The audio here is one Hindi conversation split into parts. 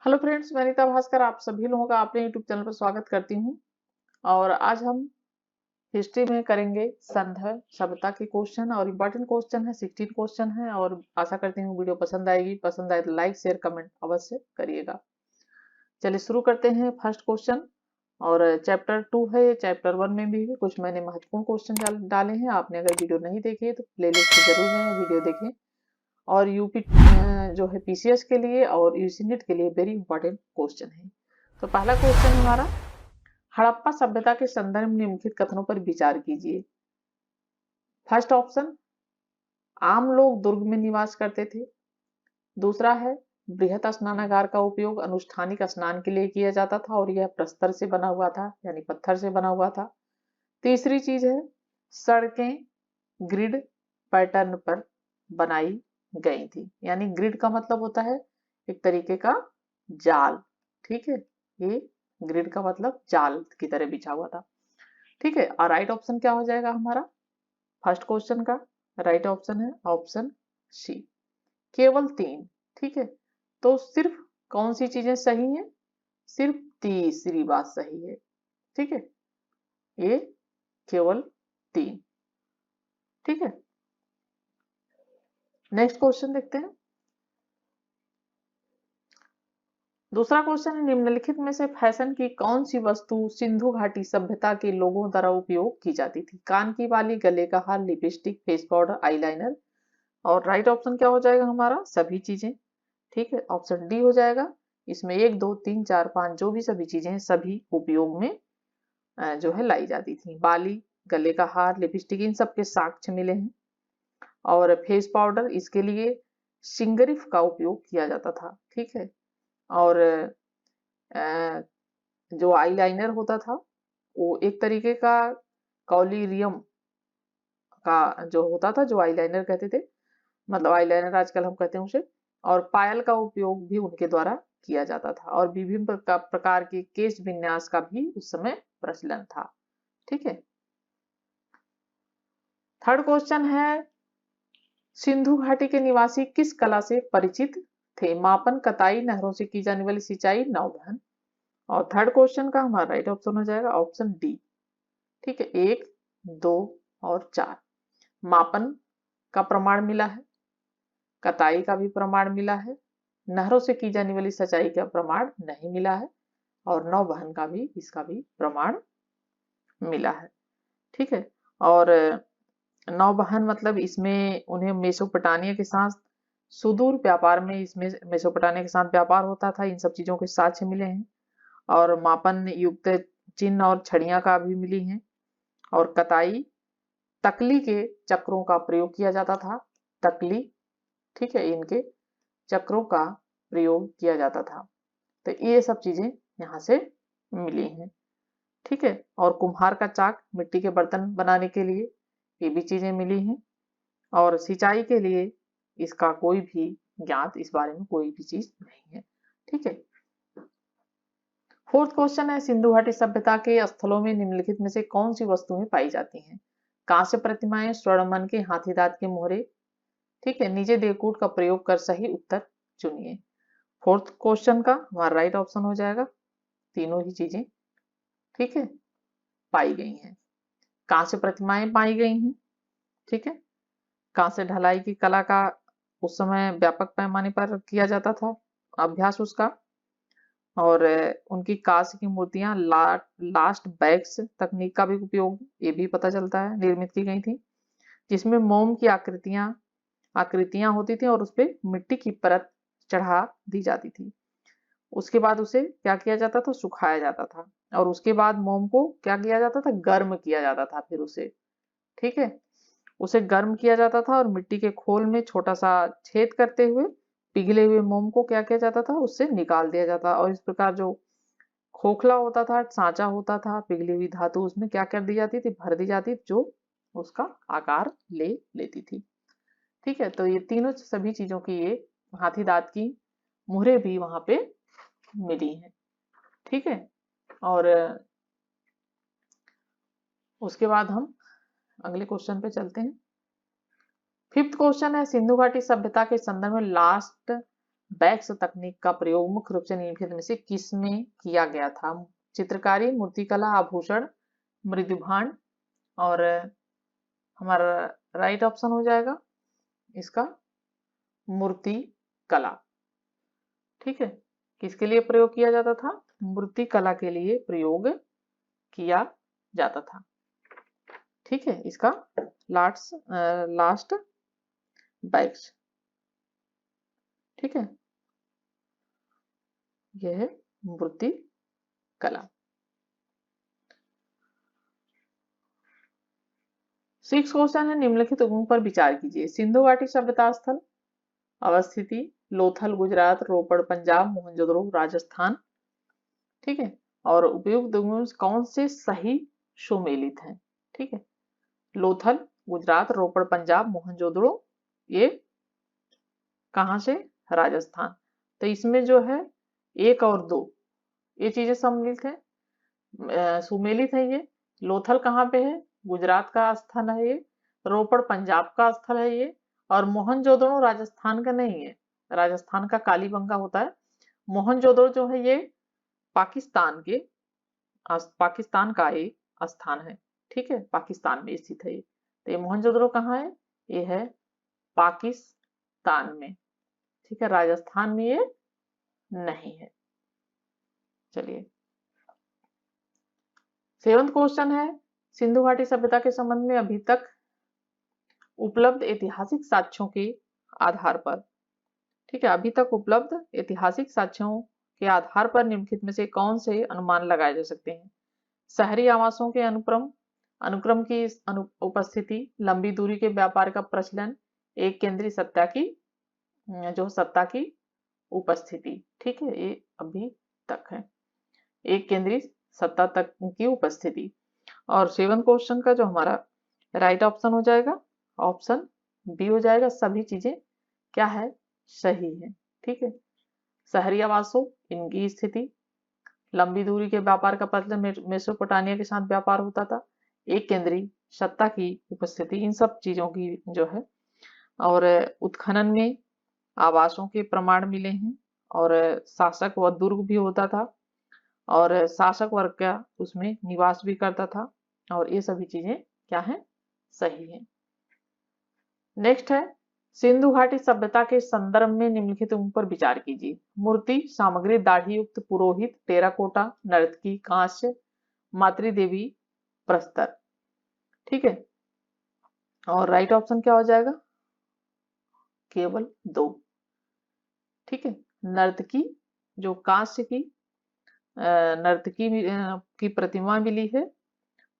हेलो फ्रेंड्स, मैं नीता भास्कर आप सभी लोगों का अपने यूट्यूब चैनल पर स्वागत करती हूं। और आज हम हिस्ट्री में करेंगे संदर्भ सभ्यता के क्वेश्चन और इम्पोर्टेंट क्वेश्चन है, 16 क्वेश्चन है। और आशा करती हूँ वीडियो पसंद आएगी। पसंद आए तो लाइक शेयर कमेंट अवश्य करिएगा। चलिए शुरू करते हैं फर्स्ट क्वेश्चन। और चैप्टर 2 है। चैप्टर 1 में भी कुछ मैंने महत्वपूर्ण क्वेश्चन डाले हैं। आपने अगर वीडियो नहीं देखी है तो प्लेलिस्ट में जरूर जाएं, वीडियो देखें। और यूपी जो है पीसीएस के लिए और यूजी नीट के लिए वेरी इंपॉर्टेंट क्वेश्चन है। तो पहला क्वेश्चन हमारा, हड़प्पा सभ्यता के संदर्भ में निम्नलिखित कथनों पर विचार कीजिए। फर्स्ट ऑप्शन, आम लोग दुर्ग में निवास करते थे। दूसरा है, बृहत स्नानागार का उपयोग अनुष्ठानिक स्नान के लिए किया जाता था और यह प्रस्तर से बना हुआ था, यानी पत्थर से बना हुआ था। तीसरी चीज है, सड़कें ग्रिड पैटर्न पर बनाई गई थी। यानी ग्रिड का मतलब होता है एक तरीके का जाल। ठीक है, ये ग्रिड का मतलब जाल की तरह बिछा हुआ था। ठीक है, और राइट ऑप्शन क्या हो जाएगा हमारा फर्स्ट क्वेश्चन का? राइट ऑप्शन है ऑप्शन सी, केवल 3। ठीक है, तो सिर्फ कौन सी चीजें सही हैं? सिर्फ तीसरी बात सही है। ठीक है, ये केवल 3। ठीक है, नेक्स्ट क्वेश्चन देखते हैं। दूसरा क्वेश्चन है, निम्नलिखित में से फैशन की कौन सी वस्तु सिंधु घाटी सभ्यता के लोगों द्वारा उपयोग की जाती थी? कान की बाली, गले का हार, लिपस्टिक, फेस पाउडर, आईलाइनर। और राइट ऑप्शन क्या हो जाएगा हमारा? सभी चीजें। ठीक है, ऑप्शन डी हो जाएगा। इसमें 1 2 3 4 5 जो भी सभी चीजें हैं सभी उपयोग में जो है लाई जाती थी। बाली, गले का हार, लिपस्टिक, इन सबके साक्ष्य मिले हैं। और फेस पाउडर, इसके लिए सिंगरिफ का उपयोग किया जाता था। ठीक है, और जो आईलाइनर होता था वो एक तरीके का कॉलीरियम का जो होता था, जो आईलाइनर कहते थे, मतलब आईलाइनर आजकल हम कहते हैं उसे। और पायल का उपयोग भी उनके द्वारा किया जाता था और विभिन्न प्रकार के केश विन्यास का भी उस समय प्रचलन था। ठीक है, थर्ड क्वेश्चन है, सिंधु घाटी के निवासी किस कला से परिचित थे? मापन, कताई, नहरों से की जाने वाली सिंचाई, नौवहन। और थर्ड क्वेश्चन का हमारा राइट ऑप्शन हो जाएगा ऑप्शन डी। ठीक है, 1 2 और 4। मापन का प्रमाण मिला है, कताई का भी प्रमाण मिला है, नहरों से की जाने वाली सिंचाई का प्रमाण नहीं मिला है, और नौवहन का भी इसका भी प्रमाण मिला है। ठीक है, और नौवहन मतलब इसमें उन्हें मेसोपोटामिया के साथ सुदूर व्यापार में, इसमें मेसोपोटामिया के साथ व्यापार होता था, इन सब चीजों के साक्ष्य मिले हैं। और मापन युक्त चिन्ह और छड़ियां का भी मिली हैं। और कताई, तकली के चक्रों का प्रयोग किया जाता था। तकली, ठीक है, इनके चक्रों का प्रयोग किया जाता था। तो ये सब चीजें यहाँ से मिली हैं। ठीक है, और कुम्हार का चाक, मिट्टी के बर्तन बनाने के लिए, ये भी चीजें मिली हैं। और सिंचाई के लिए इसका कोई भी ज्ञात, इस बारे में कोई भी चीज नहीं है। ठीक है, फोर्थ क्वेश्चन है, सिंधु घाटी सभ्यता के स्थलों में निम्नलिखित में से कौन सी वस्तुएं पाई जाती हैं? कांस्य प्रतिमाएं, स्वर्ण मन के, हाथी दांत के मोहरे। ठीक है, नीचे देवकूट का प्रयोग कर सही उत्तर चुनिए। फोर्थ क्वेश्चन का हमारा राइट ऑप्शन हो जाएगा, तीनों ही चीजें ठीक है पाई गई हैं। कांस्य प्रतिमाएं पाई गई हैं। ठीक है, कांस्य ढलाई की कला का उस समय व्यापक पैमाने पर किया जाता था अभ्यास उसका। और उनकी कांस्य की मूर्तियां लास्ट बैक्स तकनीक का भी उपयोग, ये भी पता चलता है, निर्मित की गई थी, जिसमें मोम की आकृतियां होती थी और उसपे मिट्टी की परत चढ़ा दी जाती थी। उसके बाद उसे क्या किया जाता था? सुखाया जाता था। और उसके बाद मोम को क्या किया जाता था? गर्म किया जाता था फिर उसे। ठीक है, उसे गर्म किया जाता था और मिट्टी के खोल में छोटा सा छेद करते हुए पिघले हुए मोम को क्या किया जाता था? उससे निकाल दिया जाता। और इस प्रकार जो खोखला होता था, सांचा होता था, पिघली हुई धातु उसमें क्या कर दी जाती थी? भर दी जाती, जो उसका आकार ले लेती थी। ठीक है, तो ये तीनों सभी चीजों की, ये हाथी दांत की मुहरे भी वहां पे मिली हैं। ठीक है, और उसके बाद हम अगले क्वेश्चन पे चलते हैं। फिफ्थ क्वेश्चन है, सिंधु घाटी सभ्यता के संदर्भ में लास्ट बैक्स तकनीक का प्रयोग मुख्य रूप से निम्नलिखित में से किसमें किया गया था? चित्रकारी, मूर्तिकला, आभूषण, मृदुभांड और हमारा राइट ऑप्शन हो जाएगा इसका मूर्ति कला। ठीक है, किसके लिए प्रयोग किया जाता था? मूर्ति कला के लिए प्रयोग किया जाता था। ठीक है, इसका लास्ट बैक्स। ठीक है, यह है मूर्ति कला। 6 क्वेश्चन है, निम्नलिखित उद्गम पर विचार कीजिए। सिंधु घाटी सभ्यता स्थल अवस्थिति लोथल गुजरात, रोपड़ पंजाब, मोहनजोदड़ो राजस्थान। ठीक है, और उपयुक्त उद्गम कौन से सही सुमेलित हैं? ठीक है, लोथल गुजरात, रोपड़ पंजाब, मोहनजोदड़ो, ये कहाँ से? राजस्थान। तो इसमें जो है 1 और 2 ये चीजें सम्मिलित है, सुमेलित है। ये लोथल कहाँ पे है? गुजरात का स्थल है ये। रोपड़ पंजाब का स्थल है ये। और मोहनजोदड़ो राजस्थान का नहीं है, राजस्थान का कालीबंगा होता है। मोहनजोदड़ो जो है ये पाकिस्तान का एक स्थान है। ठीक है, पाकिस्तान में स्थित है ये। तो ये मोहनजोदड़ो कहाँ है? ये है पाकिस्तान में। ठीक है, राजस्थान में ये नहीं है। चलिए, 7वां क्वेश्चन है, सिंधु घाटी सभ्यता के संबंध में अभी तक उपलब्ध ऐतिहासिक साक्ष्यों के आधार पर। ठीक है, अभी तक उपलब्ध ऐतिहासिक साक्ष्यों के आधार पर निम्नलिखित में से कौन से अनुमान लगाए जा सकते हैं? शहरी आवासों के अनुक्रम की उपस्थिति, लंबी दूरी के व्यापार का प्रचलन, एक केंद्रीय सत्ता की उपस्थिति। ठीक है, ये अभी तक है, एक केंद्रीय सत्ता तक की उपस्थिति। और 7 क्वेश्चन का जो हमारा राइट ऑप्शन हो जाएगा, ऑप्शन बी हो जाएगा। सभी चीजें क्या है? सही है। ठीक है, शहरी आवासों, इनकी स्थिति, लंबी दूरी के व्यापार का प्रचलन, मेसोपोटामिया के साथ व्यापार होता था, एक केंद्रीय सत्ता की उपस्थिति, इन सब चीजों की जो है। और उत्खनन में आवासों के प्रमाण मिले हैं, और शासक व दुर्ग भी होता था, और शासक वर्ग का उसमें निवास भी करता था, और ये सभी चीजें क्या है? सही है। नेक्स्ट है, सिंधु घाटी सभ्यता के संदर्भ में निम्नलिखित पर विचार कीजिए। मूर्ति सामग्री, दाढ़ी युक्त पुरोहित, टेराकोटा, नर्तकी, कांस्य, मातृदेवी, प्रस्तर। ठीक है, और राइट ऑप्शन क्या हो जाएगा? केवल 2। ठीक है, नर्तकी जो कांस्य की नर्तकी की प्रतिमा मिली है,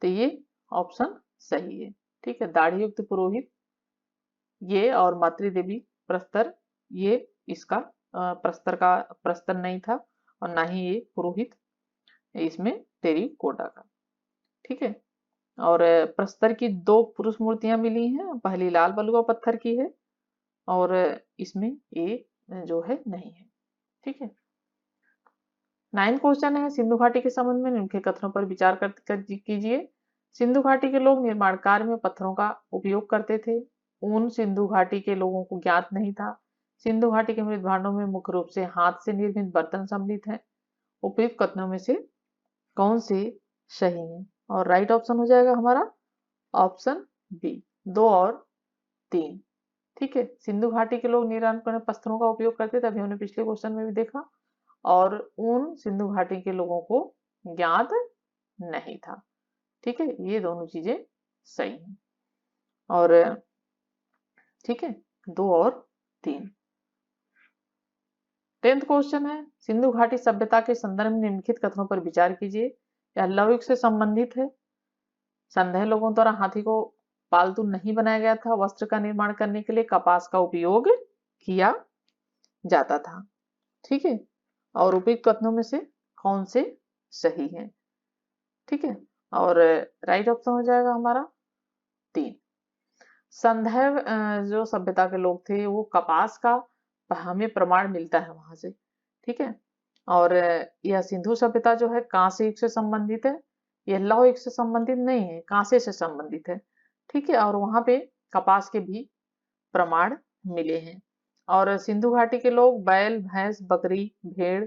तो ये ऑप्शन सही है। ठीक है, दाढ़ी युक्त पुरोहित ये, और मातृदेवी प्रस्तर ये इसका प्रस्तर नहीं था, और ना ही ये पुरोहित इसमें टेराकोटा का। ठीक है, और प्रस्तर की 2 पुरुष मूर्तियां मिली हैं, पहली लाल बलुआ पत्थर की है, और इसमें ये जो है नहीं है। ठीक है, 9 क्वेश्चन है, सिंधु घाटी के संबंध में निम्नलिखित कथनों पर विचार कीजिए। सिंधु घाटी के लोग निर्माण कार्य में पत्थरों का उपयोग करते थे। ऊन सिंधु घाटी के लोगों को ज्ञात नहीं था। सिंधु घाटी के मृत भांडों में मुख्य रूप से हाथ से निर्मित बर्तन सम्मिलित हैं। उपयुक्त कथनों में से कौन से सही है? और राइट ऑप्शन हो जाएगा हमारा ऑप्शन बी, 2 और 3। ठीक है, सिंधु घाटी के लोग निर्माण करने पत्थरों का उपयोग करते थे, अभी हमने पिछले क्वेश्चन में भी देखा, और ऊन सिंधु घाटी के लोगों को ज्ञात नहीं था। ठीक है, ये दोनों चीजें सही हैं। और ठीक है, 2 और 3। 10th क्वेश्चन है, सिंधु घाटी सभ्यता के संदर्भ में निम्नलिखित कथनों पर विचार कीजिए। यह लौह युग से संबंधित है। संदेह लोगों द्वारा हाथी को पालतू नहीं बनाया गया था। वस्त्र का निर्माण करने के लिए कपास का उपयोग किया जाता था। ठीक है, और उपयुक्त कथनों में से कौन से सही है? ठीक है, और राइट ऑप्शन हो जाएगा हमारा 3। संदैव जो सभ्यता के लोग थे वो कपास का हमें प्रमाण मिलता है वहां से। ठीक है, और यह सिंधु सभ्यता जो है कांस्य युग से संबंधित है, यह लौह युग से संबंधित नहीं है, कांस्य से संबंधित है। ठीक है, और वहां पे कपास के भी प्रमाण मिले हैं। और सिंधु घाटी के लोग बैल, भैंस, बकरी, भेड़,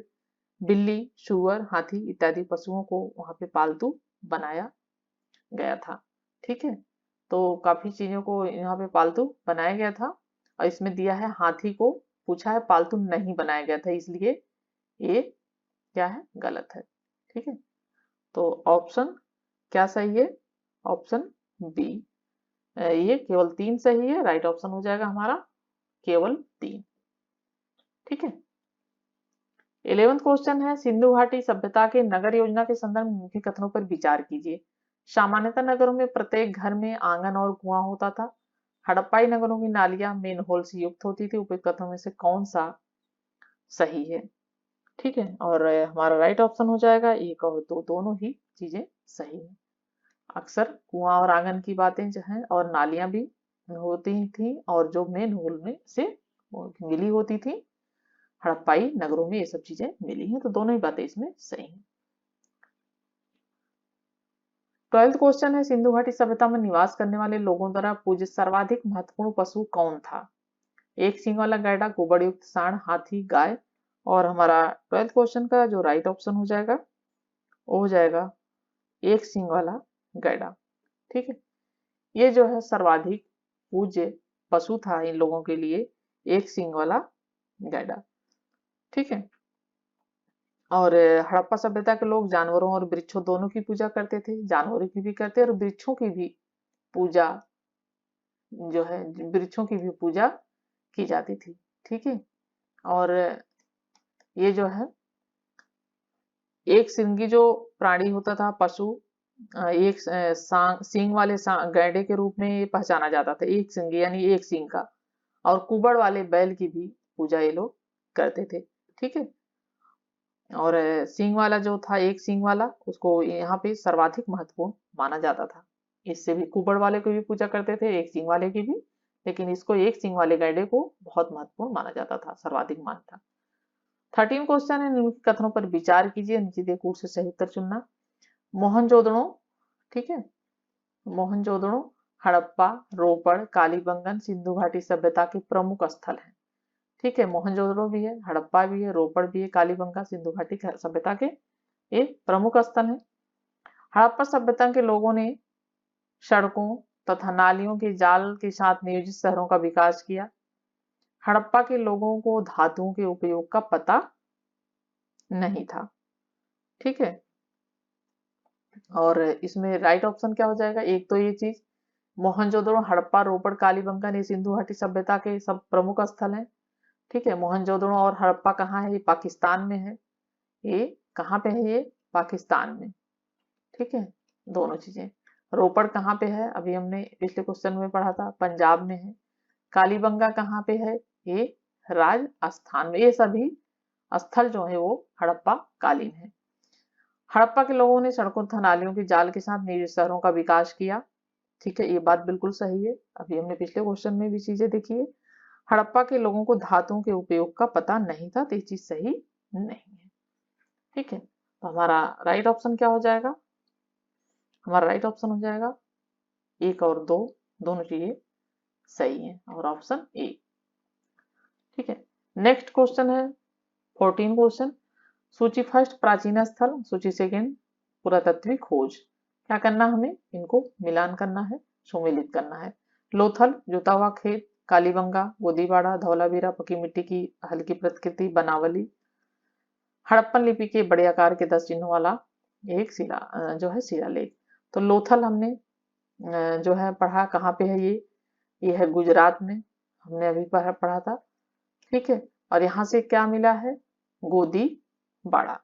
बिल्ली, सुअर, हाथी इत्यादि पशुओं को वहां पे पालतू बनाया गया था। ठीक है, तो काफी चीजों को यहाँ पे पालतू बनाया गया था। और इसमें दिया है हाथी को पूछा है पालतू नहीं बनाया गया था, इसलिए ये क्या है, गलत है। ठीक है, तो ऑप्शन क्या सही है, ऑप्शन बी। ये केवल 3 सही है, राइट ऑप्शन हो जाएगा हमारा केवल 3। ठीक है, 11वां क्वेश्चन है, सिंधु घाटी सभ्यता के नगर योजना के संदर्भ में मुख्य कथनों पर विचार कीजिए। सामान्यतः नगरों में प्रत्येक घर में आंगन और कुआं होता था। हड़प्पाई नगरों की नालियां मेन होल से युक्त होती थी। उपयुक्त कथनों में से कौन सा सही है? ठीक है, और हमारा राइट ऑप्शन हो जाएगा 1 और 2, दोनों ही चीजें सही है। अक्सर कुआं और आंगन की बातें जो है और नालियां भी होती थी, और जो मेन होल में से मिली होती थी, हड़प्पाई नगरों में ये सब चीजें मिली हैं, तो दोनों ही बातें इसमें सही हैं। 12th क्वेश्चन है, सिंधु घाटी सभ्यता में निवास करने वाले लोगों द्वारा पूजित सर्वाधिक महत्वपूर्ण पशु कौन था? एक सींग वाला गैंडा, गोबर युक्त सांड, हाथी, गाय। और हमारा 12th क्वेश्चन का जो राइट ऑप्शन हो जाएगा वो हो जाएगा एक सींग वाला गैंडा। ठीक है, ये जो है सर्वाधिक पूज्य पशु था इन लोगों के लिए, एक सींग वाला गैंडा। ठीक है, और हड़प्पा सभ्यता के लोग जानवरों और वृक्षों दोनों की पूजा करते थे, जानवरों की भी करते और वृक्षों की भी पूजा जो है, वृक्षों की भी पूजा की जाती थी। ठीक है, और ये जो है एक सिंगी जो प्राणी होता था, पशु, एक सींग वाले गैंडे के रूप में ये पहचाना जाता था, एक सिंगी यानी एक सींग का। और कुबड़ वाले बैल की भी पूजा ये लोग करते थे। ठीक है, और सींग वाला जो था, एक सींग वाला, उसको यहाँ पे सर्वाधिक महत्वपूर्ण माना जाता था। इससे भी कुबड़ वाले को भी पूजा करते थे, एक सींग वाले की भी, लेकिन इसको एक सींग वाले गैंडे को बहुत महत्वपूर्ण माना जाता था, सर्वाधिक मान था। 13 क्वेश्चन है, निम्नलिखित कथनों पर विचार कीजिए, नीचे दिए कूट से सही उत्तर चुनना। मोहनजोदड़ो, ठीक है, मोहनजोदड़ो हड़प्पा, रोपड़, कालीबंगन सिंधु घाटी सभ्यता के प्रमुख स्थल हैं। ठीक है, मोहनजोदड़ो भी है, हड़प्पा भी है, रोपड़ भी है, कालीबंगा सिंधु घाटी सभ्यता के ये प्रमुख स्थल हैं। हड़प्पा सभ्यता के लोगों ने सड़कों तथा नालियों के जाल के साथ नियोजित शहरों का विकास किया। हड़प्पा के लोगों को धातुओं के उपयोग का पता नहीं था। ठीक है, और इसमें राइट ऑप्शन क्या हो जाएगा? एक तो ये चीज, मोहनजोदड़ो, हड़प्पा, रोपड़, कालीबंगन ये सिंधु घाटी सभ्यता के सब प्रमुख स्थल हैं। ठीक है, मोहनजोदड़ो और हड़प्पा कहाँ है? ये पाकिस्तान में है। ये कहाँ पे है? ये पाकिस्तान में। ठीक है, दोनों चीजें। रोपड़ कहाँ पे है? अभी हमने पिछले क्वेश्चन में पढ़ा था, पंजाब में है। कालीबंगा कहाँ पे है? ये राजस्थान में। ये सभी स्थल जो है वो हड़प्पा कालीन है। हड़प्पा के लोगों ने सड़कों तथा नालियों के जाल के साथ निजी शहरों का विकास किया। ठीक है, ये बात बिल्कुल सही है, अभी हमने पिछले क्वेश्चन में भी चीजें देखी है। हड़प्पा के लोगों को धातुओं के उपयोग का पता नहीं था, तो ये चीज सही नहीं है। ठीक है, तो हमारा राइट ऑप्शन क्या हो जाएगा? हमारा राइट ऑप्शन हो जाएगा 1 और 2, दोनों चीजें सही है, और ऑप्शन ए। ठीक है, नेक्स्ट क्वेश्चन है 14 क्वेश्चन, सूची फर्स्ट प्राचीन स्थल, सूची सेकेंड पुरातत्विक खोज। क्या करना, हमें इनको मिलान करना है, सुमेलित करना है। लोथल जोता हुआ खेत, कालीबंगा, गोदीबाड़ा, धौलावीरा पक्की मिट्टी की हल्की प्रतिकृति, बनावली। हड़प्पन लिपि के बड़े आकार के 10 चिन्हों वाला एक शिला जो है शिलालेख। तो लोथल हमने जो है पढ़ा, कहाँ पे है ये है गुजरात में, हमने अभी पढ़ा था। ठीक है, और यहाँ से क्या मिला है? गोदी बाड़ा।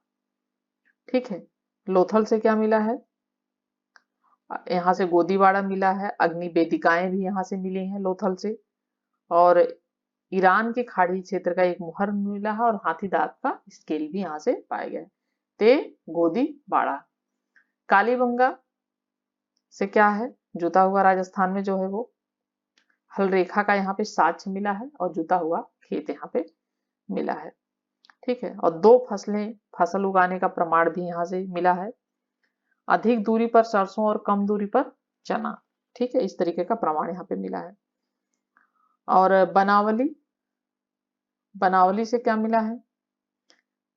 ठीक है, लोथल से क्या मिला है? यहाँ से गोदीबाड़ा मिला है, अग्नि वेदिकाएं भी यहाँ से मिली हैं लोथल से, और ईरान के खाड़ी क्षेत्र का एक मुहर मिला है, और हाथी दांत का स्केल भी यहाँ से पाया गया है। ते गोदी बाड़ा। कालीबंगा से क्या है? जुता हुआ राजस्थान में जो है वो हल रेखा का यहाँ पे साक्ष्य मिला है, और जुता हुआ खेत यहाँ पे मिला है। ठीक है, और 2 फसल उगाने का प्रमाण भी यहाँ से मिला है। अधिक दूरी पर सरसों और कम दूरी पर चना। ठीक है, इस तरीके का प्रमाण यहाँ पे मिला है। और बनावली बनावली से क्या मिला है?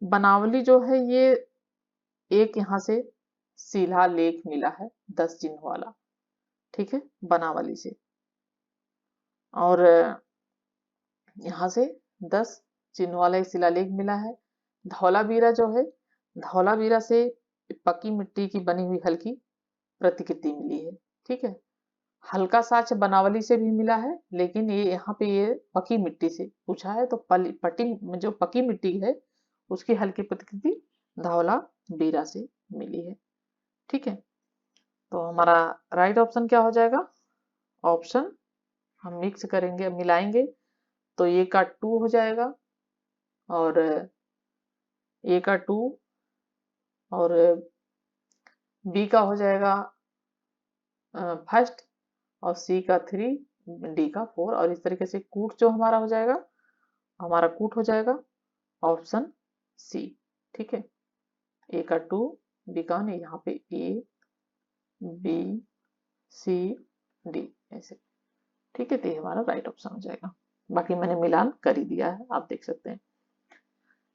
बनावली जो है ये एक यहाँ से शिला लेख मिला है 10 चिन्ह वाला, ठीक है, बनावली से। और यहाँ से 10 चिन्ह वाला एक शिलालेख मिला है। धौलावीरा जो है, धौलावीरा से पक्की मिट्टी की बनी हुई हल्की प्रतिकृति मिली है, ठीक है। हल्का साक्ष्य बनावली से भी मिला है, लेकिन ये यहाँ पे ये पकी मिट्टी से पूछा है, तो पट्टी जो पकी मिट्टी है उसकी हल्की प्रतिकृति धौलावीरा से मिली है, ठीक है। तो हमारा राइट ऑप्शन क्या हो जाएगा? ऑप्शन हम मिक्स करेंगे, मिलाएंगे, तो ए का 2 हो जाएगा और ए का 2 और बी का हो जाएगा फर्स्ट और सी का 3, डी का 4, और इस तरीके से कूट जो हमारा हो जाएगा, हमारा कूट हो जाएगा ऑप्शन सी, ठीक है। ए का 2, बी का 1, यहाँ पे ए बी सी डी ऐसे, ठीक है। तो ये हमारा राइट ऑप्शन हो जाएगा। बाकी मैंने मिलान कर ही दिया है, आप देख सकते हैं।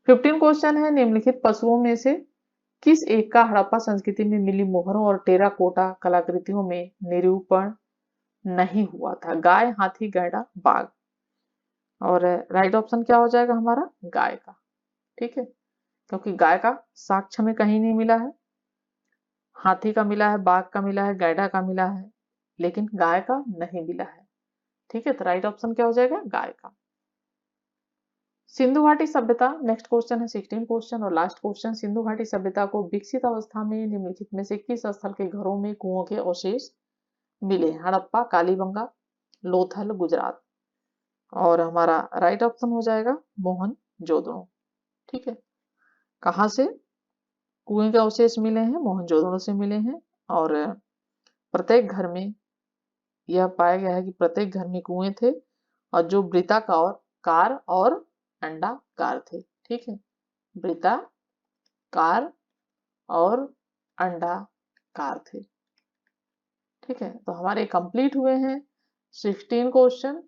15 क्वेश्चन है, निम्नलिखित पशुओं में से किस एक का हड़प्पा संस्कृति में मिली मोहरों और टेराकोटा कलाकृतियों में निरूपण नहीं हुआ था? गाय, हाथी, गैंडा, बाघ। और राइट ऑप्शन क्या हो जाएगा हमारा? गाय का, ठीक है, क्योंकि गाय का साक्ष्य में कहीं नहीं मिला है, हाथी का मिला है, बाघ का मिला है, गैंडा का मिला है, लेकिन गाय का नहीं मिला है, ठीक है। तो राइट ऑप्शन क्या हो जाएगा? गाय का। सिंधु घाटी सभ्यता, नेक्स्ट क्वेश्चन है 16 क्वेश्चन और लास्ट क्वेश्चन। सिंधु घाटी सभ्यता को विकसित अवस्था में निम्नलिखित में से किस स्थल के घरों में कुओं के अवशेष मिले? हड़प्पा, कालीबंगा, लोथल, गुजरात। और हमारा राइट ऑप्शन हो जाएगा मोहनजोदड़ो, ठीक है। कहाँ से कुएं के अवशेष मिले हैं? मोहनजोदड़ो से मिले हैं। और प्रत्येक घर में यह पाया गया है कि प्रत्येक घर में कुएं थे और जो वृत्ताकार और अंडाकार थे, ठीक है, वृत्ताकार और अंडाकार थे, ठीक है। तो हमारे कंप्लीट हुए हैं 16 क्वेश्चन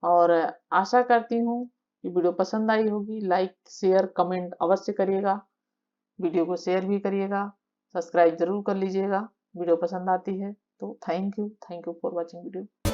और आशा करती हूँ कि वीडियो पसंद आई होगी। लाइक, शेयर, कमेंट अवश्य करिएगा, वीडियो को शेयर भी करिएगा, सब्सक्राइब जरूर कर लीजिएगा वीडियो पसंद आती है तो। Thank you for watching video.